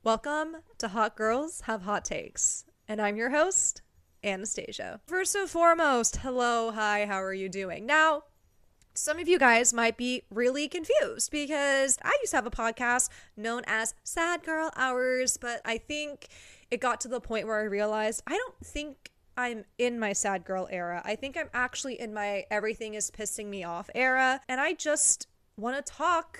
Welcome to Hot Girls Have Hot Takes, and I'm your host, Anastasia. First and foremost, hello, hi, how are you doing? Now, some of you guys might be really confused because I used to have a podcast known as Sad Girl Hours, but I think it got to the point where I realized I don't think I'm in my sad girl era. I think I'm actually in my everything is pissing me off era, and I just want to talk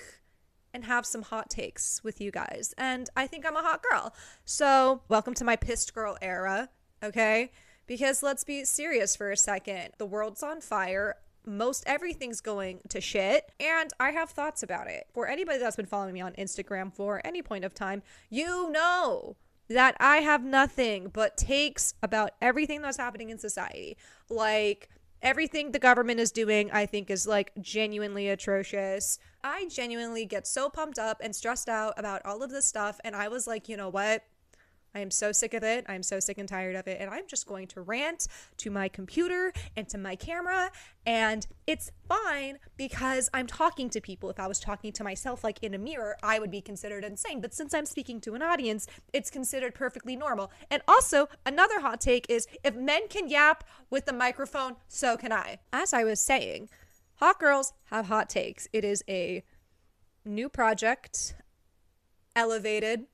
and have some hot takes with you guys. And I think I'm a hot girl. So, welcome to my pissed girl era, okay? Because let's be serious for a second. The world's on fire. Most everything's going to shit, and I have thoughts about it. For anybody that's been following me on Instagram for any point of time, you know that I have nothing but takes about everything that's happening in society. Like, everything the government is doing, I think, is like genuinely atrocious. I genuinely get so pumped up and stressed out about all of this stuff. And I was like, you know what? I am so sick of it. I'm so sick and tired of it. And I'm just going to rant to my computer and to my camera. And it's fine because I'm talking to people. If I was talking to myself like in a mirror, I would be considered insane. But since I'm speaking to an audience, it's considered perfectly normal. And also, another hot take is if men can yap with the microphone, so can I. As I was saying, Hot Girls Have Hot Takes. It is a new project, elevated.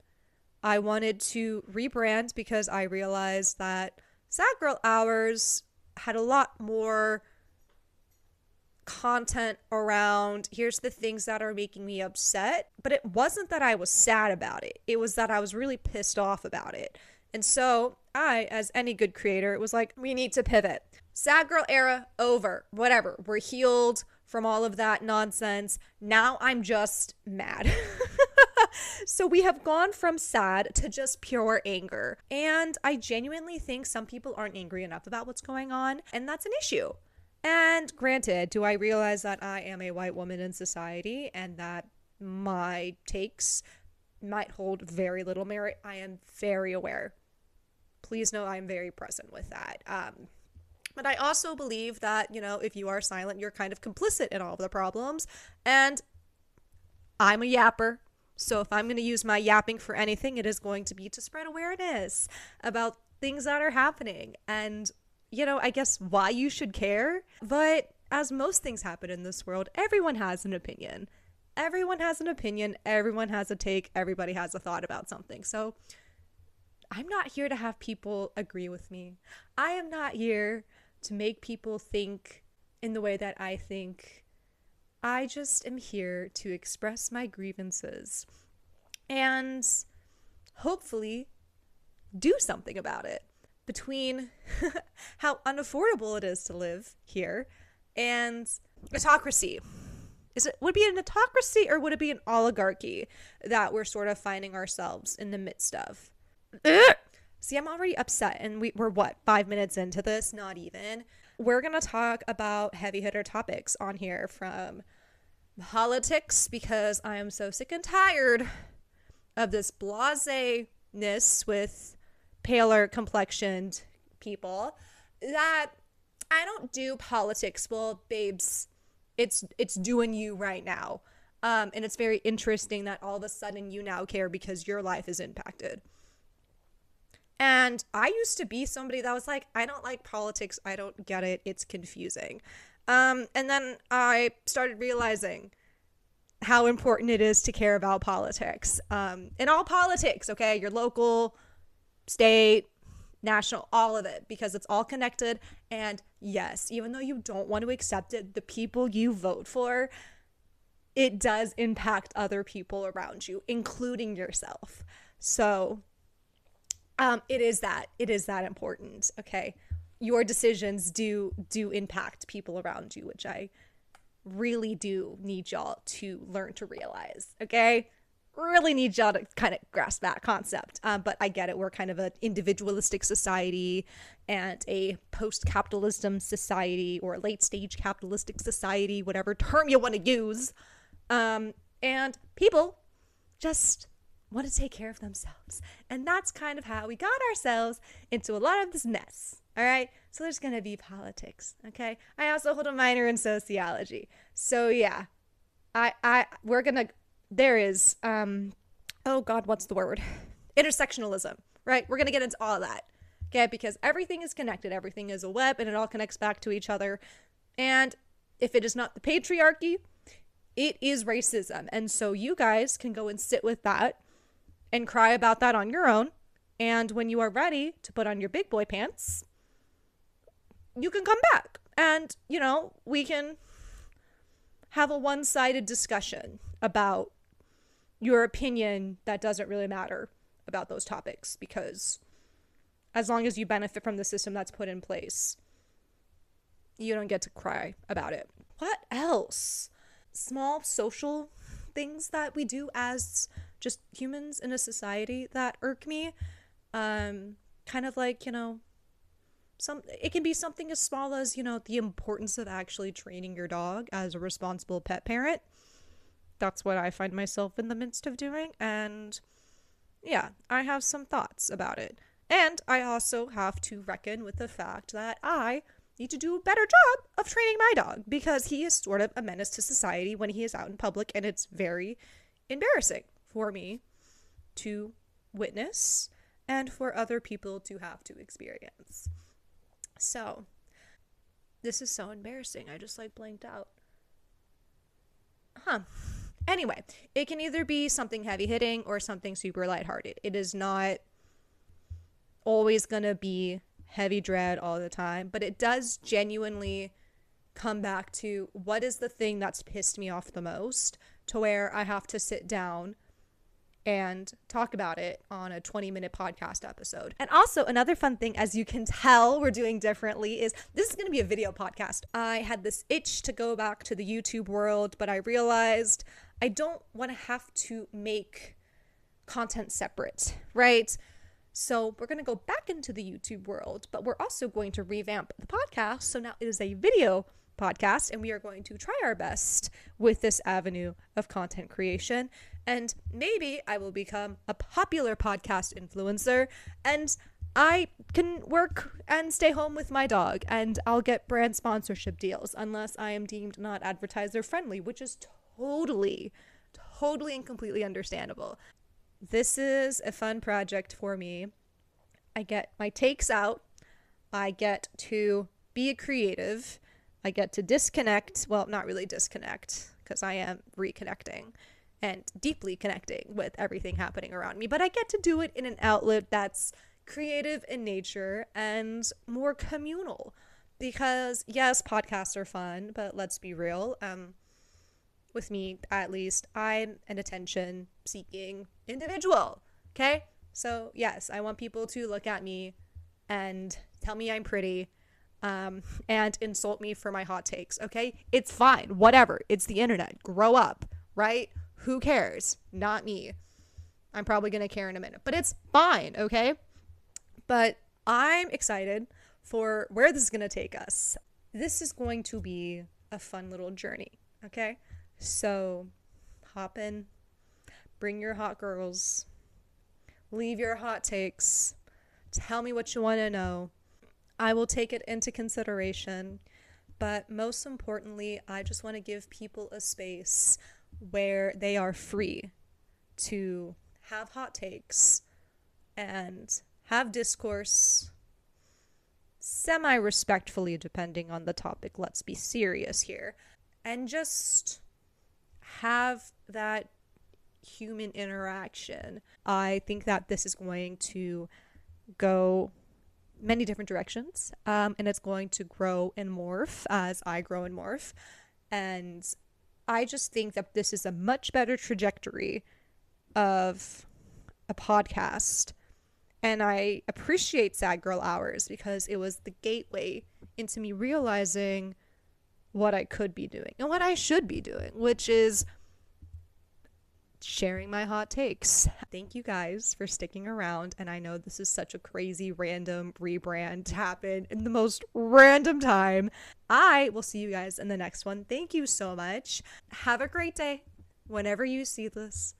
I wanted to rebrand because I realized that Sad Girl Hours had a lot more content around here's the things that are making me upset, but it wasn't that I was sad about it. It was that I was really pissed off about it. And so I, as any good creator, it was like, we need to pivot. Sad girl era over, whatever. We're healed from all of that nonsense. Now I'm just mad. So we have gone from sad to just pure anger. And I genuinely think some people aren't angry enough about what's going on, and that's an issue. And granted, do I realize that I am a white woman in society and that my takes might hold very little merit? I am very aware. Please know I'm very present with that. But I also believe that, you know, if you are silent, you're kind of complicit in all of the problems. And I'm a yapper. So if I'm going to use my yapping for anything, it is going to be to spread awareness about things that are happening and, you know, I guess why you should care. But as most things happen in this world, everyone has an opinion. Everyone has an opinion. Everyone has a take. Everybody has a thought about something. So I'm not here to have people agree with me. I am not here to make people think in the way that I think. I just am here to express my grievances and hopefully do something about it. Between how unaffordable it is to live here and autocracy. Would it be an autocracy or would it be an oligarchy that we're sort of finding ourselves in the midst of? See, I'm already upset and we're what, 5 minutes into this? Not even. We're going to talk about heavy hitter topics on here from politics because I am so sick and tired of this blasé-ness with paler complexioned people that I don't do politics. Well, babes, it's doing you right now. And it's very interesting that all of a sudden you now care because your life is impacted. And I used to be somebody that was like, I don't like politics. I don't get it. It's confusing. And then I started realizing how important it is to care about politics. In all politics, okay? Your local, state, national, all of it. Because it's all connected. And yes, even though you don't want to accept it, the people you vote for, it does impact other people around you, including yourself. So it is that important, okay? Your decisions do impact people around you, which I really do need y'all to learn to realize, okay? Really need y'all to kind of grasp that concept. But I get it. We're kind of an individualistic society and a post-capitalism society or a late-stage capitalistic society, whatever term you want to use. And people just want to take care of themselves. And that's kind of how we got ourselves into a lot of this mess. All right. So there's going to be politics. Okay. I also hold a minor in sociology. So yeah, there is, oh God, what's the word? intersectionalism, right? We're going to get into all of that, okay? Because everything is connected. Everything is a web, and it all connects back to each other. And if it is not the patriarchy, it is racism. And so you guys can go and sit with that and cry about that on your own. And when you are ready to put on your big boy pants, you can come back. And, you know, we can have a one-sided discussion about your opinion that doesn't really matter about those topics, because as long as you benefit from the system that's put in place, you don't get to cry about it. What else? Small social things that we do as just humans in a society that irk me. Kind of like, you know, it can be something as small as, you know, the importance of actually training your dog as a responsible pet parent. That's what I find myself in the midst of doing. And yeah, I have some thoughts about it. And I also have to reckon with the fact that I need to do a better job of training my dog, because he is sort of a menace to society when he is out in public, and it's very embarrassing for me to witness and for other people to have to experience. So, this is so embarrassing. I just like blanked out. Anyway, it can either be something heavy hitting or something super lighthearted. It is not always gonna be heavy dread all the time, but it does genuinely come back to what is the thing that's pissed me off the most, to where I have to sit down and talk about it on a 20-minute podcast episode. And also another fun thing, as you can tell we're doing differently, is this is going to be a video podcast. I had this itch to go back to the YouTube world, but I realized I don't want to have to make content separate, right? So we're going to go back into the YouTube world, but we're also going to revamp the podcast. So now it is a video podcast, and we are going to try our best with this avenue of content creation. And maybe I will become a popular podcast influencer, and I can work and stay home with my dog, and I'll get brand sponsorship deals, unless I am deemed not advertiser friendly, which is totally and completely understandable. This is a fun project for me. I get my takes out. I get to be a creative. I get to disconnect. Well, not really disconnect, because I am reconnecting and deeply connecting with everything happening around me. But I get to do it in an outlet that's creative in nature and more communal. Because yes, podcasts are fun, but let's be real. With me, at least, I'm an attention-seeking individual, okay? So, yes, I want people to look at me and tell me I'm pretty, and insult me for my hot takes, okay? It's fine, whatever. It's the internet. Grow up, right? Who cares? Not me. I'm probably going to care in a minute, but it's fine, okay? But I'm excited for where this is going to take us. This is going to be a fun little journey, okay? So, hop in, bring your hot girls, leave your hot takes, tell me what you want to know. I will take it into consideration, but most importantly, I just want to give people a space where they are free to have hot takes and have discourse semi-respectfully, depending on the topic. Let's be serious here. And just have that human interaction. I think that this is going to go many different directions, and it's going to grow and morph as I grow and morph. And I just think that this is a much better trajectory of a podcast. And I appreciate Sad Girl Hours because it was the gateway into me realizing what I could be doing and what I should be doing, which is sharing my hot takes. Thank you guys for sticking around. And I know this is such a crazy random rebrand to happen in the most random time. I will see you guys in the next one. Thank you so much. Have a great day whenever you see this.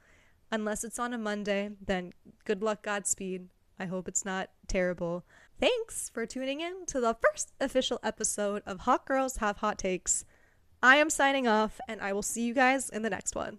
Unless it's on a Monday, then good luck, Godspeed. I hope it's not terrible. Thanks for tuning in to the first official episode of Hot Girls Have Hot Takes. I am signing off, and I will see you guys in the next one.